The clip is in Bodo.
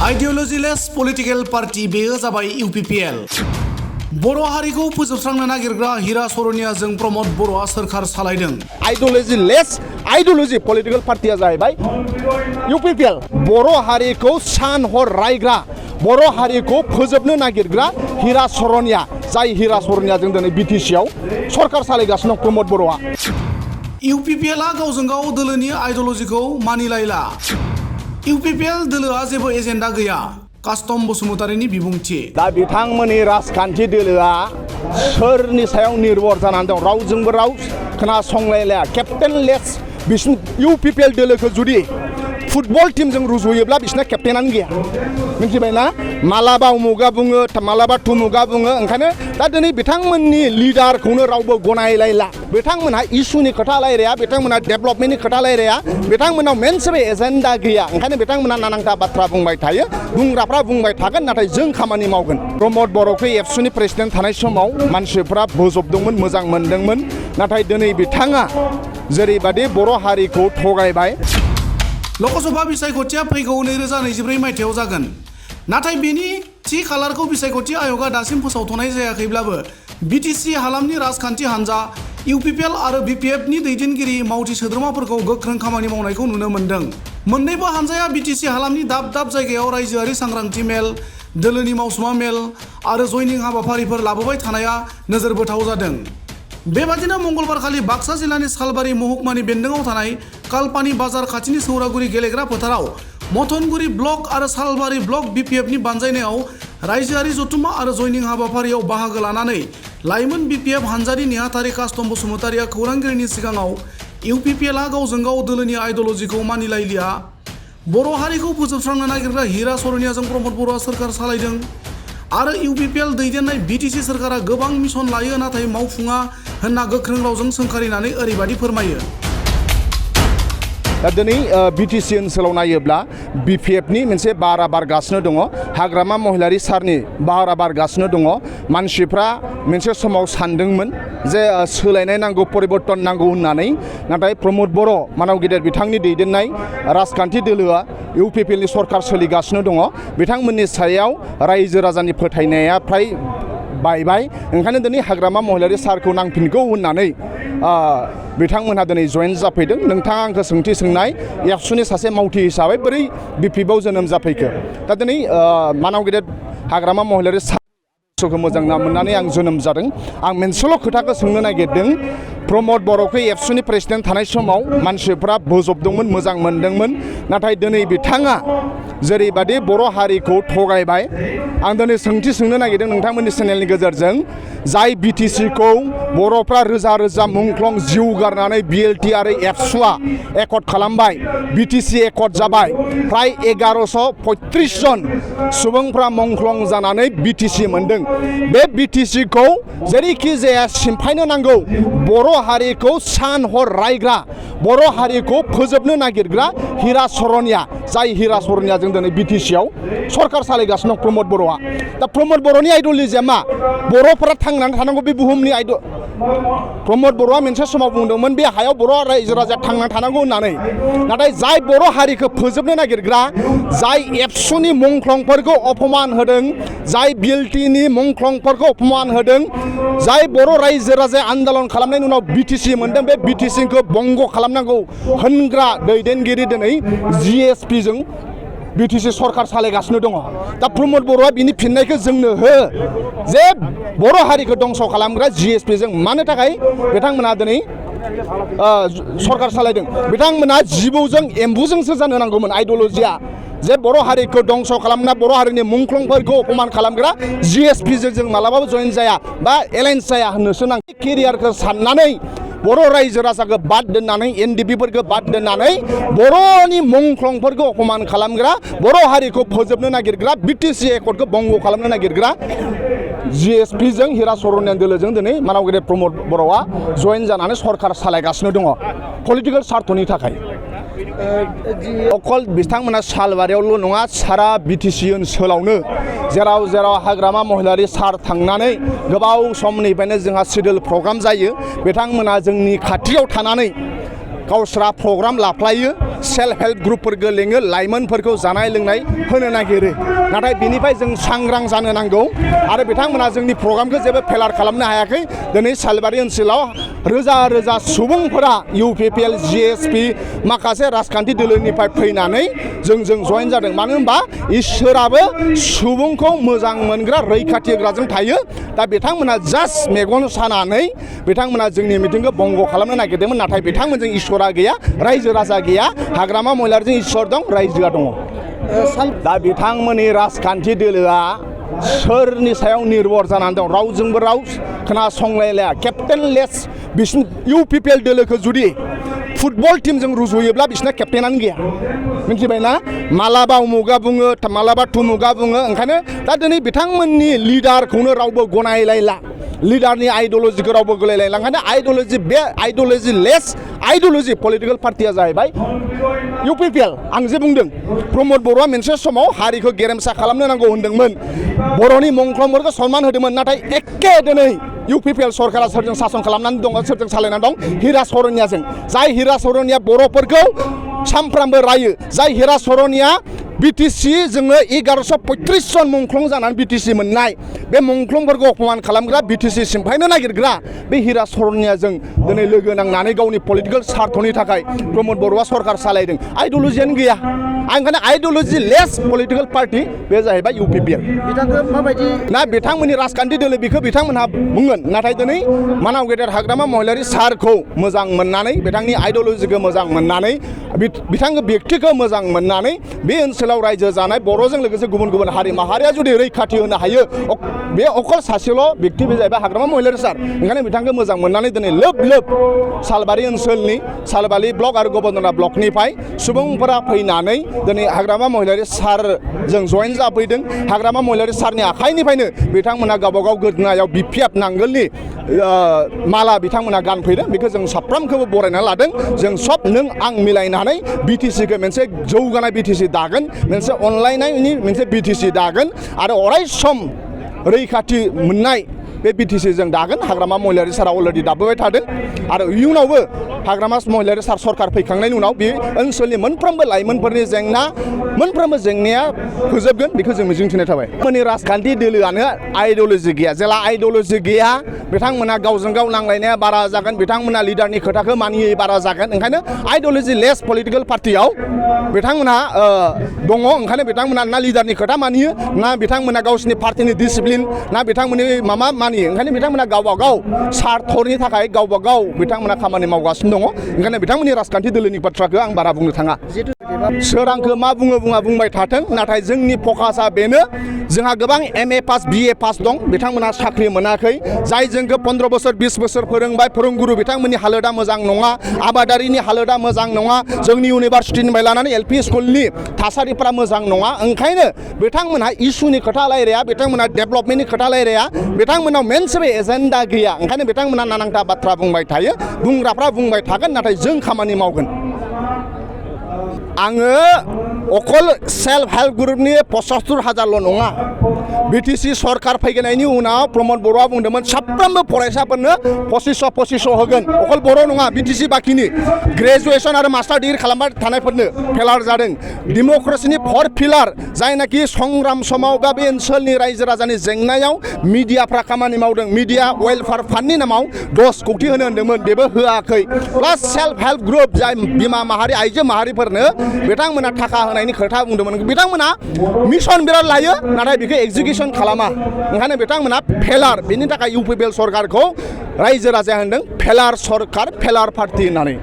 आइडियोलजिलेस पलिटिकल पार्टी बेयो जाबाय इउपिपिएल। बर' हारिखौ फोजोबस्रांनो नागिरग्रा हिरा सरनियाजों प्रमद बर'आ सोरखार सालायदों। आइडियोलजि पलिटिकल पार्टिया जाहैबाय इउपिपिएल। बर' हारिखौ सान हर रायग्रा, बर' हारिखौ फोजोबनो नागिरग्रा हिरा सरनिया, जाय हिरा सरनियाजों दिनै बिटिसिआव सरखार सालायगासिनो दं प्रमद बर'आ। इउपिपिएलआ गावजों गाव दोलोनि आइडियोलजिखौ मानिलायला। इउपिपिएल दोलोआ जेबो एजेन्डा गैया। कास्टम बसुमतारिनि बिबुंथि। दा बिथांमोननि राजखान्थि दोलोआ सोरनि सायाव निर्भर जानानै दं? रावजोंबो राव खोनासंलायलाया। केप्टेनलेस बिसिनि इउपिपिएल दोलोखौ जुदि फुटबल टीमजों रुजुयोब्ला बिसिना केप्टेनानो गैया, मिथिबायना? मालाबा उमुगा बुङो, मालाबा थुमुगा बुङो। ओंखायनो दा दिनै बिथांमोननि लिडारखौनो रावबो गनायलायला। बिथांमोनहा इस्युनि खोथा रायलाया, बिथांमोनहा डेभेलपमेन्टनि खोथा रायलाया, बिथांमोनाव मोनसेबो एजेन्डा गैया। ओंखायनो बिथांमोनहा नानांथा बाथ्रा बुंबाय थायो, बुंग्राफ्रा बुंबाय थागोन, नाथाय जों खामानि मावगोन। प्रमद बर'खौ एबसुनि प्रेसिडेन्ट थानाय समाव मानसिफ्रा बोजबदोंमोन, मोजां मोनदोंमोन। नाथाय दिनै बिथाङा जेरैबादि बर' हारिखौ थगायबाय। लकसभा बिसायख'थिया फैगौ 2024 मायथाइयाव जागोन। नाथाय बेनि थि खालारखौ बिसायख'थि आय'गा दासिम फोसावथ'नाय जायाखैब्लाबो बिटिसि हालामनि राजखान्थि हान्जा इउपिपिएल आरो बिपिएफनि दैदेनगिरि मावथि सोद्रोमाफोरखौ गोख्रों खामानि मावनायखौ नुनो मोन्दों। मोन्नैबो हान्जाया बिटिसि हालामनि दाब दाब जायगायाव रायजोआरि सांग्रांथि मेल, दोलोनि मावसुमा मेल आरो जयनिं हाबाफारिफोर लाबोबाय थानाया नोजोर बोथाव जादों। बेबादिनो मंगलबारखालि बाक्सा जिल्लानि सालबारि महकुमानि बेन्दोङाव थानाय कालपानि बाजार खाथिनि सौरागुरि गेलेग्रा फोथाराव मथनगुरि ब्लक आरो सालबारि ब्लक बिपिएफनि बानजायनायाव रायजोआरि जथुम्मा आरो जयनिं हाबाफारियाव बाहागो लानानै लाइमोन बिपिएफ हान्जानि नेहाथारि कास्टम बसुमतारिया खौरांगिरिनि सिगाङाव इउपिपिएलआ गावजों गाव दोलोनि आइडियोलजिखौ मानिलायलिया, बर' हारिखौ फोजोबस्रांनो नागिरग्रा हिरा सरनियाजों प्रमद बर'आ सोरखार सालायदों आरो इउपिपिएल दैदेननाय बिटिसि सोरखारा गोबां मिशन लायो नाथाय मावफुङा होनना गोख्रों रावजों सोंखारिनानै ओरैबादि फोरमायो। दा दिनै बिटिसि ओनसोलाव नायोब्ला बिपिएफनि मोनसे बारा बारगासिनो दङ, हाग्रामा महिलारि सारनि बारा बारगासिनो दङ। मानसिफ्रा मोनसे समाव सानदोंमोन जे सोलायनाय नांगौ, परिबर्तन नांगौ होननानै। नाथाय प्रमद बर' मानाव गेदेर बिथांनि दैदेननाय राजखान्थि दोलोआ इउपिपिएलनि सरखार सोलिगासिनो दङ। बिथांमोननि सायाव रायजो राजानि फोथायनाया फ्राय बायबाय। ओंखायनो दिनै हाग्रामा महिलारि सारखौ नांफिनगौ होननानै बिथांमोनहा दिनै जयेन जाफैदों। नोंथाङा आंखौ सोंथि सोंनाय, एबसुनि सासे मावथि हिसाबै बोरै बिपिएफआव जोनोम जाफैखो? दा दिनै मानाव गेदेर हाग्रामा महिलारि सारखौ मोजां मोननानै आं जोनोम जादों। आं मोनसेल' खोथाखौ सोंनो नागिरदों, प्रमद बर'खौ एबसुनि प्रेसिडेन्ट थानाय समाव मानसिफ्रा बोजबदोंमोन, मोजां मोनदोंमोन। नाथाय दिनै बिथाङा जेरैबादि बर' हारिखौ थगायबाय, आं दिनै सोंथि सोंनो नागिरदों नोंथांमोननि चेनेलनि गेजेरजों, जाय बिटिसिखौ बर'फ्रा रोजा रोजा मुंख्लं जिउ गारनानै बिएलटि आरो एबसुआ एकर्ड खालामबाय, बिटिसि एकर्ड जाबाय, फ्राय 1135 जन सुबुंफ्रा मुंख्लं जानानै बिटिसि मोनदों। बे बिटिसिखौ जेरैखि जाया सिमफायनो नांगौ। बर' हारिखौ सान हर रायग्रा, बर' हारिखौ फोजोबनो नागिरग्रा हिरा सरनिया, जाय हिरा सरनियाजों दिनै बिटिसिआव सरखार सालायगासिनो दं प्रमद बर'आ। दा प्रमद बर'नि आइडियोलजिया मा? बर'फोरा थांनानै थानांगौ, बे बुहुमनि प्रमद बर'आ मोनसे समाव बुंदोंमोन बे हायाव बर' रायजो राजाया थांनानै थानांगौ होननानै। नाथाय जाय बर' हारिखौ फोजोबनो नागिरग्रा, जाय एबसुनि मुंख्लंफोरखौ अपमान होदों, जाय बिएलटिनि मुंख्लंफोरखौ अपमान होदों, जाय बर' रायजो राजाया आन्दोलन खालामनायनि उनाव बिटिसि मोनदों, बे बिटिसिखौ बंग खालामनांगौ होनग्रा दैदेनगिरि दिनै जिएसपिजों बिटिसि सरखार सालायगासिनो दङ। दा प्रमद बर'आ बिनि फिननायखौ जोंनो हो, जे बर' हारिखौ दंस' खालामग्रा जिएसपिजों मानो थाखाय बिथांमोना दिनै सरखार सालायदों? बिथांमोना जिबौजों एम्बुजोंसो जानो नांगौमोन आइडियोलजिया। जे बर' हारिखौ दंस' खालामना बर' हारिनि मुंख्लंफोरखौ अपमान खालामग्रा जिएसपिजों जों मालाबाबो जयेन जाया बा एलायन्स जाया होननोसो नांगौ। केरियारखौ साननानै बर' रायजो राजाखौ बाद दोननानै, एनडिपिफोरखौ बाद दोननानै बर'नि मुंख्लंफोरखौ अपमान खालामग्रा, बर' हारिखौ फोजोबनो नागिरग्रा, बिटिसि एकर्डखौ बंग खालामनो नागिरग्रा जिएसपिजों हिरा सरनिया दोलोजों दिनै मानाव गेदेर प्रमद बर'आ जयेन जानानै सरखार सालायगासिनो दङ पलिटिकेल स्वार्थनि थाखाय। अकल बिथांमोना सालबारियावल' नङा, सारा बिटिसि ओनसोलावनो जेराव जेराव हाग्रामा महिलारि सार थांनानै गोबाव समनिफ्रायनो जोंहा सिडिउल प्रग्राम जायो, बिथांमोना जोंनि खाथियाव थानानै गावस्रा प्रग्राम लाफ्लायो सेल्फ हेल्प ग्रुपफोरखौ लेङो लाइमोनफोरखौ जानाय लोंनाय होनो नागिरो नाथाय बिनिफ्राय जों सांग्रां जानो नांगौ आरो बिथांमोना जोंनि प्रग्रामखौ जेबो फेलार खालामनो हायाखै दिनै सालबारि ओनसोलाव रोजा रोजा सुबुंफोरा UPPL GSP माखासे राजखान्थि दोलोनिफ्राय फैनानै जोंजों जइन जादों मानो होनबा इसोराबो सुबुंखौ मोजां मोनग्रा रैखाथि होग्राजों थायो दा बिथांमोना जास्ट मेगन सानानै बिथांमोना जोंनि मिटिंखौ बंग खालामनो नागिरदोंमोन नाथाय बिथांमोनजों इसोरा गैया रायजो राजा गैया हाग्रामा महिलारिजों इसोर दं रायजोआ दङ दा बिथांमोननि राजखान्थि दोलोआ सोरनि सायाव निर्भर जानानै दं रावजोंबो राव खोनासंलायलाया केप्टेनलेस बिसिनि UPPL दोलोखौ जुदि फुटबल टीमजों रुजुयोब्ला बिसिना केप्टेनानो गैया मिथिबायना मालाबा उमुगा बुङो मालाबा तुमुगा बुङो ओंखायनो दा दिनै बिथांमोननि लिडारखौनो रावबो गनायलायला लिडारनि आइडियोलजिखौ रावबो गलायलायला ओंखायनो आइडियोलजि बे आइडियोलजि लेस आइडियोलजि पलिटिकल पार्टिया जाहैबाय UPPL आं जे बुंदों प्रमद बर'आ मोनसे समाव हारिखौ गेरेमसा खालामनो नांगौ होनदोंमोन बर'नि मंख्लंफोरखौ सनमान होदोंमोन नाथाय एखे दिनै UPPL सरकारा सोरजों सासन खालामनानै दङ सोरजों सालायनानै दं हिरा सरनियाजों जाय हिरा सरनिया बर'फोरखौ सामफ्रामबो रायो जाय हिरा सरनिया BTC जोङो 1135 जन मुंख्लं जानानै BTC मोननाय बे मुंख्लंफोरखौ अपमान खालामग्रा BTC सिमफायनो नागिरग्रा बे हिरा सरनियाजों दिनै लोगो नांनानै गावनि पलिटिकेल स्वार्थनि थाखाय प्रमद बर'आ सरकार सालायदों आइडियोलजियानो गैया आं ओंखायनो आइडियोलजि लेस पलिटिकेल पार्टि बे जाहैबाय UPPL बिथांखौ माबायदि ना बिथांमोननि राजखान्थि दोलो बेखौ बिथांमोनहा बुंगोन नाथाय दिनै मानाव गेदेर हाग्रामा महिलारि सारखौ मोजां मोननानै बिथांनि आइडियोलजिखौ मोजां मोननानै बिथांखौ व्यक्तिखौ मोजां मोननानै बे ओनसोलाव रायजो जानाय बर'जों लोगोसे गुबुन गुबुन हारि माहारिया जुदि रैखाथि होनो हायो बे अकल सासेल' व्यक्ति बे जाहैबाय हाग्रामा महिलारि सार ओंखायनो बिथांखौ मोजां मोननानै दिनै लोब लोब सालबारि ओनसोलनि सालबारि ब्लक आरो गबर्नरा ब्लकनिफ्राय सुबुंफोरा फैनानै दिनै हाग्रामा महिलारि सारजों जइन जाफैदों हाग्रामा महिलारि सारनि आखाइनिफ्रायनो बिथांमोना गावबा गाव गोदोनायाव BPF नांगोलनि माला बिथांमोना गानफैदों बेखौ जों साफ्रोमखौबो बरायना लादों जों सब नों आं मिलायनानै BTCखौ मोनसे जौगानाय BTC दागोन मोनसे अनलायनायनि मोनसे BTC दागोन आरो अराय सम रैखाथि मोननाय बे BTC जों दागोन हाग्रामा महिलारि सारा अलरेडि दाबोबाय थादों आरो इयुनावबो हाग्रामा महिलारि सार सरकार फैखांनायनि उनाव बे ओनसोलनि मोनफ्रोमबो लाइमोनफोरनि जेंना मोनफ्रोमबो जेंनाया फोजोबगोन बेखौ जों मिजिंथिनाय थाबाय बिथांमोननि राजखान्थि दोलोआनो आइडियोलजि गैया जेला आइडियोलजि गैया बिथांमोना गावजों गाव नांलायनाया बारा जागोन बिथांमोना लिडारनि खोथाखौ मानियै बारा जागोन ओंखायनो आइडियोलजि लेस पलिटिकेल पार्टियाव बिथांमोना दङ ओंखायनो बिथांमोना ना लिडारनि खोथा मानियो ना बिथांमोना गावसिनि पार्टिनि डिसिप्लिन ना बिथांमोननि माबा मानियो ओंखायनो बिथांमोना गावबा गाव स्वार्थनि थाखाय गावबा गाव बिथांमोना खामानि मावगासिनो दङ ओंखायनो बिथांमोननि राजखान्थि दोलोनि बाथ्राखौ आं बारा बुंनो थाङा सोरांखौ मा बुङो बुंबाय थाथों नाथाय जोंनि फकासा बेनो जोंहा गोबां MA पास BA पास दं बिथांमोना साख्रि मोनाखै जाय जोंखौ 15 बोसोर 20 बोसोर फोरोंबाय फोरोंगुरु बिथांमोननि हालोदा मोजां नङा आबादारिनि हालोदा मोजां नङा जोंनि इउनिभारसिटिनिफ्राय लानानै LP स्कुलनि थासारिफ्रा मोजां नङा ओंखायनो बिथांमोनहा इसुनि खोथा रायलाया बिथांमोनहा डेभेलपमेन्टनि खोथा रायलाया बिथांमोनाव मोनसेबो एजेन्डा गैया ओंखायनो बिथांमोना नानांथा बाथ्रा बुंबाय थायो बुंग्राफ्रा बुंबाय थागोन नाथाय जों खामानि मावगोन आङो अकल सेल्फ हेल्प ग्रुपनि 75,000ल' नङा BTC सरकार फैनायनि उनाव प्रमद बर'आ बुंदोंमोन साफ्रोमबो फरायसाफोरनो 2500 होगोन अकल बर' नङा BTC बाखिनि ग्रेजुएसन आरो मास्टार डिग्री खालामबाय थानायफोरनो फेलार जादों डेम'क्रेसिनि 4 पिलार जायनाखि संग्राम समाव बा बे ओनसोलनि रायजो राजानि जेंनायाव मिडियाफ्रा खामानि मावदों मिडिया वेलफेयार फान्डनि नामाव 10 कौटि होनो होन्दोंमोन बेबो होआखै प्लास सेल्फ हेल्प ग्रुप जाय बिमा माहारि आइजो माहारिफोरनो बिथांमोना थाखा होनायनि खोथा बुंदोंमोन बिथांमोना मिशन बिराद लायो नाथाय बेखौ एग्जिकिउसन खालामा ओंखायनो बिथांमोना फेलार बेनि थाखाय UPPL सरकारखौ रायजो राजाया होनदों फेलार सरकार फेलार पार्टि होननानै